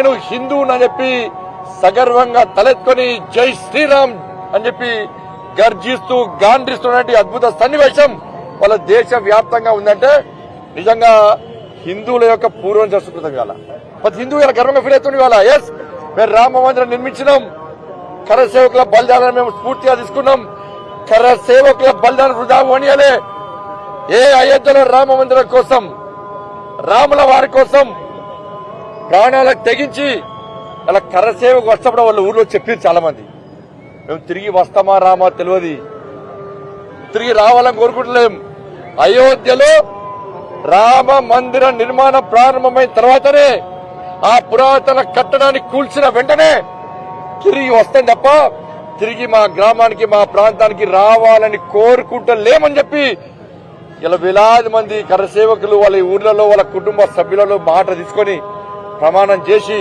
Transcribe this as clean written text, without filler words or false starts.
నేను హిందువునని చెప్పి సగర్వంగా తలెత్తుకొని జై శ్రీరామ్ అని చెప్పి గర్జిస్తూ గాండ్రిస్తున్నటువంటి అద్భుత సన్నివేశం వాళ్ళ దేశ వ్యాప్తంగా ఉందంటే నిజంగా హిందువుల యొక్క పూర్వం సంస్కృతం కాల ప్రతి హిందువు ఇలా గర్వంగా ఫీల్ అవుతుంది వాళ్ళ ఎస్ మేము రామ మందిరం నిర్మించినాం కర సేవకుల బలిదానాన్ని మేము స్ఫూర్తిగా తీసుకున్నాం కర సేవకుల బలిదానం వృధా పోనీయాలే ఏ అయోధ్యలో రామ మందిరం కోసం రాముల వారి కోసం ప్రాణాలకు తెగించి అలా కర్ర సేవకు వస్తున్నప్పుడు వాళ్ళ ఊర్లో చెప్పారు చాలా మంది మేము తిరిగి వస్తామా రామా తెలియదు తిరిగి రావాలని కోరుకుంటలేం అయోధ్యలో రామ మందిర నిర్మాణం ప్రారంభమైన తర్వాతనే ఆ పురాతన కట్టడాన్ని కూల్చిన వెంటనే తిరిగి వస్తాం తప్ప తిరిగి మా గ్రామానికి మా ప్రాంతానికి రావాలని కోరుకుంటలేమని చెప్పి ఇలా వేలాది మంది కర్ర సేవకులు వాళ్ళ ఊర్లలో వాళ్ళ కుటుంబ సభ్యులలో మాట తీసుకొని ప్రమాణం చేసి